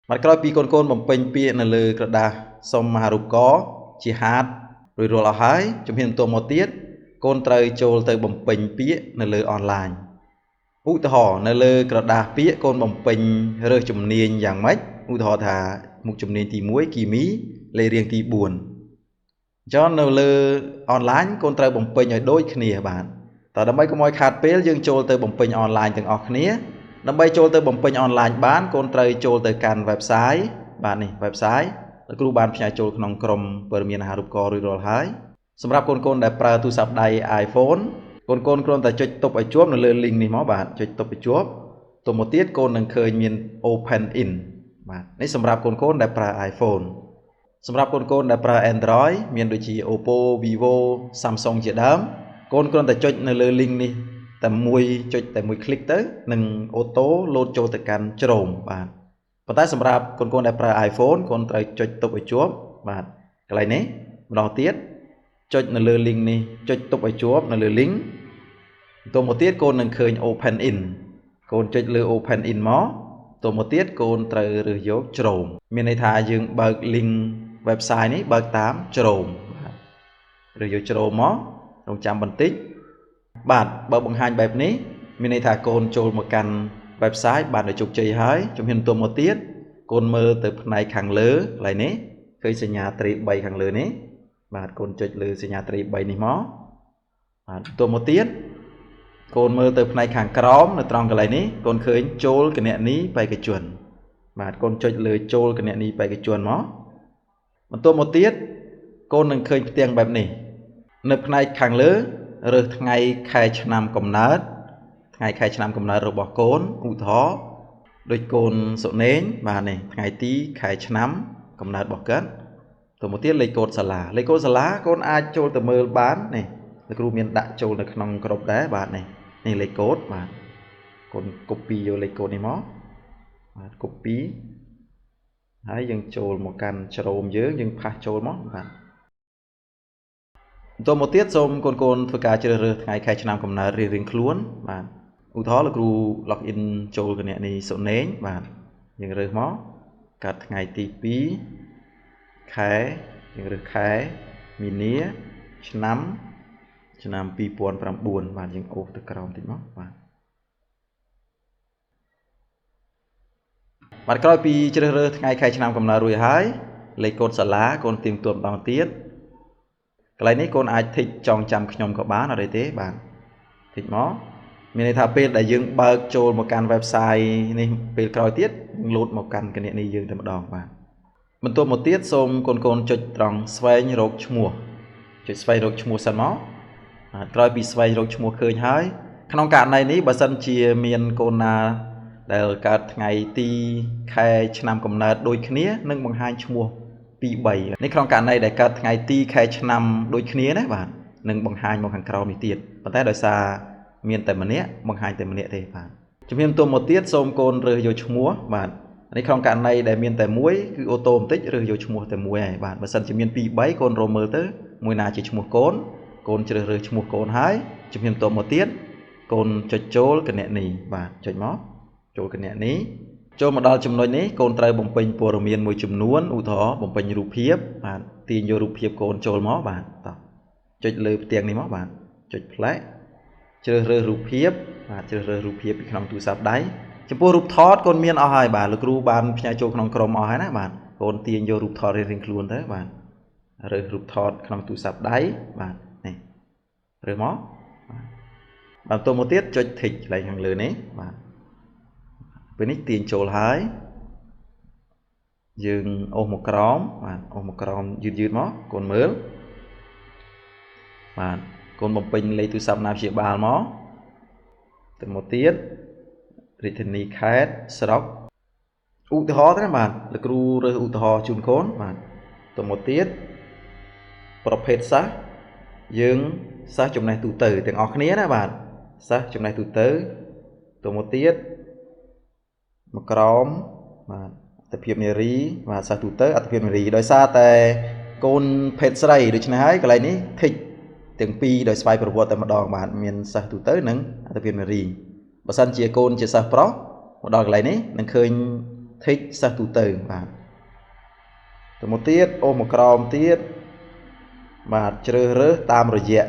mặtក្រោយពីកូនបំពេញពាក្យនៅលើក្រដាសសុំមហារូបករណ៍ជាហាតរួចរាល់អស់ហើយជំហានបន្ទាប់មកទៀតកូនត្រូវចូលទៅបំពេញពាក្យនៅលើអនឡាញឧទាហរណ៍នៅលើក្រដាសពាក្យកូនបំពេញរើសជំនាញយ៉ាងម៉េចឧទាហរណ៍ថាមុខជំនាញទី1គីមីលេខរៀងទី4អញ្ចឹងនៅលើអនឡាញកូនត្រូវបំពេញឲ្យដូចគ្នាបាទតើដើម្បីកុំឲ្យខាតពេលយើងចូលទៅបំពេញអនឡាញទាំងអស់គ្នាដើម្បីចូលទៅបំពេញអនឡាញបានកូនត្រូវចូលទៅកាន់ website បាទនេះ website លោកគ្រូបានផ្សាយចូលក្នុងក្រុមព័ត៌មានអាហារូបករណ៍រួចរាល់ហើយសម្រាប់កូនដែលប្រើទូរស័ព្ទដៃ iPhone កូនគ្រាន់តែចុចតុបឲ្យជាប់នៅលើ link នេះមកបាទចុចតុបឲ្យជាប់ទៅមកទៀតកូននឹងឃើញមាន open in បាទនេះសម្រាប់កូនដែលប្រើ iPhone សម្រាប់កូនដែលប្រើ Android មានដូចជា Oppo Vivo Samsung ជាដើមកូនគ្រាន់តែចុចនៅលើ link នេះតែមួយចុចតែមួយ click ទៅនឹងអូតូលោតចូលទៅកាន់ជ្រោមបាទប៉ុន្តែសម្រាប់កូនដែលប្រើ iPhone កូនត្រូវចុចតុបឲ្យជាប់បាទកន្លែងនេះម្ដងទៀតចុចនៅលើ link នេះចុចតុបឲ្យជាប់នៅលើ link ទៅមកទៀតកូននឹងឃើញ open in កូនចុចលើ open in មកទៅមកទៀតកូនត្រូវរើសយកជ្រោមមានន័យថាយើងបើក link website នេះបើកតាមជ្រោមបាទរើសយកជ្រោមមករងចាំបន្តិចបាទបើបង្ហាញបែបនេះមានន័យថាកូនចូលមកកាន់ website បានដោយជោគជ័យហើយជំហានបន្ទាប់មកទៀតកូនមើលទៅផ្នែកខាងលើកន្លែងនេះឃើញសញ្ញាត្រី3ខាងលើនេះបាទកូនចុចលើសញ្ញាត្រី3នេះមកបាទបន្ទាប់មកទៀតកូនមើលទៅផ្នែកខាងក្រោមនៅត្រង់កន្លែងនេះកូនឃើញចូលគណនីបេក្ខជនបាទកូនចុចលើចូលគណនីបេក្ខជនមកបន្ទាប់មកទៀតកូននឹងឃើញផ្ទាំងបែបនេះនៅផ្នែកខាងលើរើសថ្ងៃខែឆ្នាំកំណើតថ្ងៃខែឆ្នាំកំណើតរបស់កូនឧទាហរណ៍ដូចកូនសុនេញបាទនេះថ្ងៃទីខែឆ្នាំកំណើតរបស់គាត់ទៅមកទៀតលេខកូដសាលាកូនអាចចូលទៅមើលបាននេះលោកគ្រូមានដាក់ចូលនៅក្នុងក្រុមដែរបាទនេះលេខកូដបាទកូន copy យកលេខកូដនេះមកបាទ copy ហើយយើងចូលមកកាន់ជ្រោមយើងផាសចូលមកបាទបន្ទាប់មកទៀតសូមកូនធ្វើការជ្រើសរើសថ្ងៃខែឆ្នាំកំណើតរៀងៗខ្លួនបាទឧទាហរណ៍លោកគ្រូ log in ចូលគណនីសុនេញបាទយើងរើសមកកាត់ថ្ងៃទី2ខែយើងរើសខែមីនាឆ្នាំ2009បាទយើងអូសទៅក្រោមតិចមកបាទក្រោយពីជ្រើសរើសថ្ងៃខែឆ្នាំកំណើតរួចហើយលេខកូដសាលាកូនទៀងទាត់ម្ដងទៀតកន្លែងនេះកូនអាចធីកចងចាំខ្ញុំក៏បានអត់ទេបាទធីកមកមានន័យថាពេលដែលយើងបើកចូលមកកាន់ website នេះពេលក្រោយទៀតយើងលោតមកកាន់គណនីយើងតែម្ដងបាទបន្ទាប់មកទៀតសូមកូនចុចត្រង់ស្វែងរកឈ្មោះចុចស្វែងរកឈ្មោះសិនមកក្រោយពីស្វែងរកឈ្មោះឃើញហើយក្នុងករណីនេះបើសិនជាមានកូនណាដែលកើតថ្ងៃទីខែឆ្នាំកំណើតដូចគ្នានឹងបង្ហាញឈ្មោះ2 3នេះក្នុងករណីដែលកើតថ្ងៃទីខែឆ្នាំដូចគ្នាណាបាទនឹងបង្ហាញមកខាងក្រោមនេះទៀតប៉ុន្តែដោយសារមានតែម្នាក់បង្ហាញតែម្នាក់ទេបាទជំហានបន្ទាប់មកទៀតសូមកូនរើសយកឈ្មោះបាទនេះក្នុងករណីដែលមានតែមួយគឺអូតូម៉ាទិករើសយកឈ្មោះតែមួយហើយបាទបើសិនជាមាន2 3កូនរមើលទៅមួយណាជាឈ្មោះកូនជ្រើសរើសឈ្មោះកូនហើយជំហានបន្ទាប់មកទៀតកូនចុចចូលគណនីបាទចុចមកចូលគណនីចូលមកដល់ចំណុចនេះកូនត្រូវបំពេញព័ត៌មានមួយចំនួនឧទាហរណ៍បំពេញរូបភាពបាទទាញយករូបភាពកូនចូលមកបាទតោះចុចលើផ្ទាំងនេះមកបាទចុចផ្លែកជ្រើសរើសរូបភាពបាទជ្រើសរើសរូបភាពពីក្នុងទូរស័ព្ទដៃចំពោះរូបថតកូនមានអស់ហើយបាទលោកគ្រូបានផ្ញើចូលក្នុងក្រុមអស់ហើយណាបាទកូនទាញយករូបថតរៀងៗខ្លួនទៅបាទរើសរូបថតក្នុងទូរស័ព្ទដៃបាទនេះរើសមកបាទបន្ទាប់មកទៀតចុច tick កន្លែងខាងលើនេះបាទពេលនេះទាញចូលហើយយើងអូសមកក្រោមបាទអូសមកក្រោមយឺតមកកូនមើលបាទកូនបំពេញលេខទូរស័ព្ទណាព្យាបាលមកទៅមកទៀតរាជធានីខេត្តស្រុកឧទាហរណ៍ទៅណាបាទលោកគ្រូរើសឧទាហរណ៍ជូនកូនបាទទៅមកទៀតប្រភេទសាសយើងសាសចំណេះទូទៅទាំងអស់គ្នាណាបាទសាសចំណេះទូទៅទៅមកទៀតមកក្រោមបាទអត្ថភាពនារីបាទសាសទូទៅអត្ថភាពនារីដោយសារតែកូនភេទស្រីដូច្នេះហើយកន្លែងនេះធីកទាំងពីរដោយស្វ័យប្រវត្តិតែម្ដងបាទមានសាសទូទៅនិងអត្ថភាពនារីបើសិនជាកូនជាសិស្សប្រុសមកដល់កន្លែងនេះនឹងឃើញ thích sa tụ từ bạn từ một tiết ôm một crom tiết mà chơi rớt tam rồi dẹ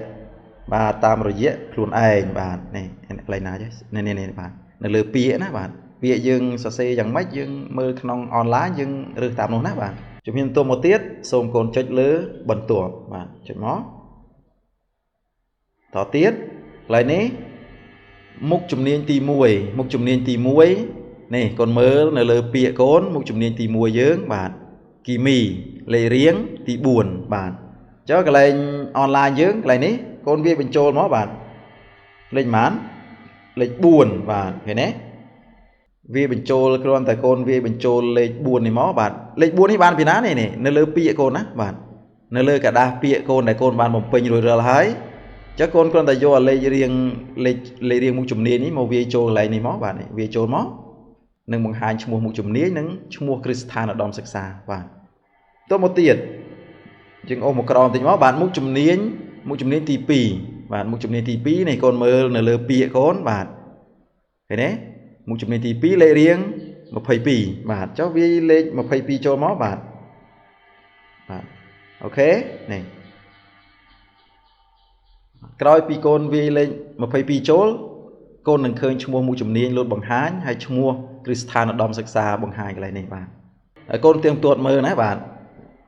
và tam rồi dẹ luôn ai bạn này lại nào chứ này bạn là lừa pía đó bạn pía dương sa xe chẳng mấy dương mơ non online dương rớt tam luôn đó bạn chúng mình tôi một tiết xôm cồn chết lứa bẩn tuổi bạn chết mó thọ tiết lại ní mục chùm niên tì muối này còn mơ là lừa pía cồn mục chùm niên tì muối dưỡng bạn kỳ mì lệ riếng tì buồn bạn cho cái lên online dưỡng cái này con viên bình trôn nó bạn lên mán lên buồn và cái này viên bình trôn con tại con viên bình trôn lên buồn này mó bạn lên buồn thì bạn vì ná này nó lơ pịa con á bạn nó lơ cả đa pịa con này con bạn một pin rồi ra hái chắc con tại do lên riêng một chùm niên ấy một viên trôn lại này mó bạn này viên trôn mó nâng bằng hai mua một chùm niên nâng mua Christian ở đom sạch xa bạn tôi một tiền chừng ôm một crom thì nó bạn một chùm niên tì pì bạn một chùm niên tì pì này còn mơ là lơ pịa con bạn cái đấy một chùm niên tì pì lệ riêng một phẩy pì bạn cho vi lên một phẩy pì cho nó bạn ok này coi pi con vi lên một phẩy pì chốt con đừng khơi mua một chùm niên luôn bằng hái hay mua Christian ở đom sạch xa bằng hai cái này này bạn con tiếng tuột mơ nè bạn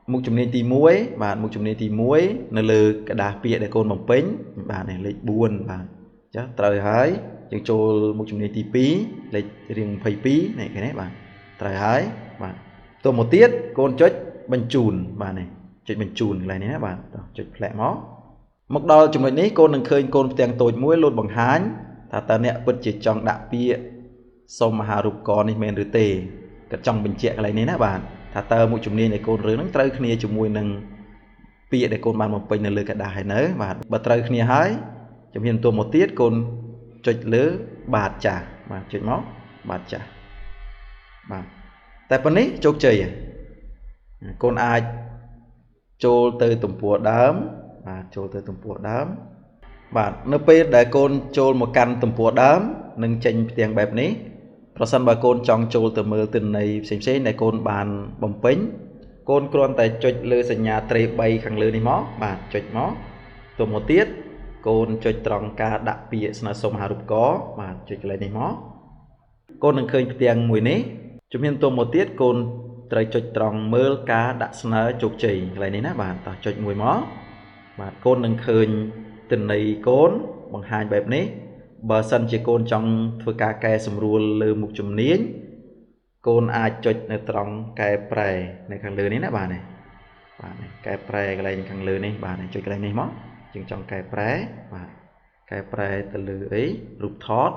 một chùm niên tì muối bạn một chùm niên tì muối nó lừa cái đá pịa để con bằng pính bạn này lấy buồn bạn chắc trời hái chừng cho một chùm niên tì pí lấy riêng phẩy pí này cái này bạn trời hái bạn tôi một tiết con chết bánh chùn bạn này chết bánh chùn này nè bạn chết lẹ mó một đo chùm này con đừng khơi con tiếng tồi muối luôn bằng hái ta ta nè bật chỉ trong đá pịa xong mà hà rụp con này men rửa tề cái trong bình chẹt này nè bạn thà tơ một chùm niên này con rưỡi nó trơi kia chùm mùi nâng pịa để con bàn một bình lừa cả đài nớ và bật trơi kia hái chùm hiền tôi một tiết con chọi lứa bạt chả mà chọi móc bạt chả mà tại phần ấy chốt chơi con ai trôi từ tùng pùa đám và trôi từ tùng pùa đám và nó pe để con trôi một căn tùng pùa đám nâng tranh tiền bẹp níเพราะฉะนั้นบางคนจองโจลแต่เมื่อตื่นในสิ่งเช่นในคนบานบ่มปิ้งคนกรอนแต่จุดเลือสัญญาเตรียใบขังเลือในหม้อบาดจุดหม้อตัวโมเตียดคนจุดตรองกาดักปีสนาสมหารุปก้อบาดจุดอะไรในหม้อคนหนึ่งเคยเตียงมวยนี้จุดเห็นตัวโมเตียดคนเตรียจุดตรองเมื่อกาดักสนาจุกจีอะไรนี้นะบาดต่อจุดมวยหม้อบาดคนหนึ่งเคยตื่นในคนบางหายแบบนี้บอสันจะโกนจังធ្វើការកែសម្រួលលើមុខជំនាញកូនអាចចុចនៅត្រង់កែប្រែនៅខាងលើនេះណាបាទនេះកែប្រែកន្លែងខាងលើនេះបាទចុចកន្លែងនេះមកជាងចង់កែប្រែបាទកែប្រែទៅលើអីរូបថត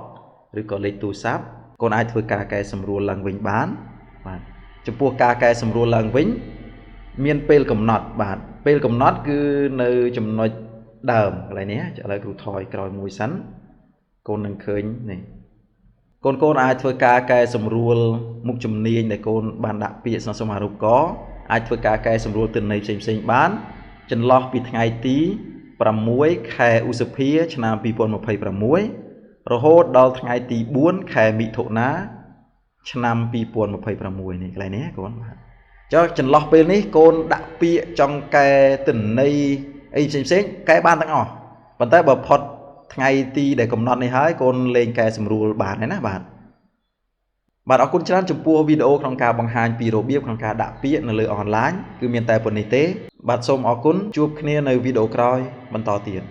ឬក៏លេខទូរស័ព្ទកូនអាចធ្វើការកែសម្រួលឡើងវិញបានបាទចំពោះការកែសម្រួលឡើងវិញមានពេលកំណត់បាទពេលកំណត់គឺនៅចំណុចដើមកន្លែងនេះឥឡូវគ្រូថយក្រោយមួយសិនកូននឹងឃើញនេះកូនអាចធ្វើការកែសម្រួលមុខជំនាញដែលកូនបានដាក់ពាក្យសមារូបកអាចធ្វើការកែសម្រួលទិន្នន័យផ្សេងបានចន្លោះពីថ្ងៃទី6ខែឧសភាឆ្នាំ2026រហូតដល់ថ្ងៃទី4ខែមិថុនាឆ្នាំ2026នេះកន្លែងនេះកូនបាទចុះចន្លោះពេលនេះកូនដាក់ពាក្យចង់កែទិន្នន័យអីផ្សេងកែបានទាំងអស់ប៉ុន្តែបើផុតថ្ងៃទីដែលកំណត់នេះហើយកូនលេងកែសម្រួលបានហើយណាបាទអរគុណច្រើនចំពោះវីដេអូក្នុងការបង្ហាញពីរបៀបក្នុងការដាក់ពាក្យនៅលើអនឡាញគឺមានតែប៉ុណ្្នេះទេបាទសូមអរគុណជួបគ្នានៅវីដេអូក្រោយបន្តទៀត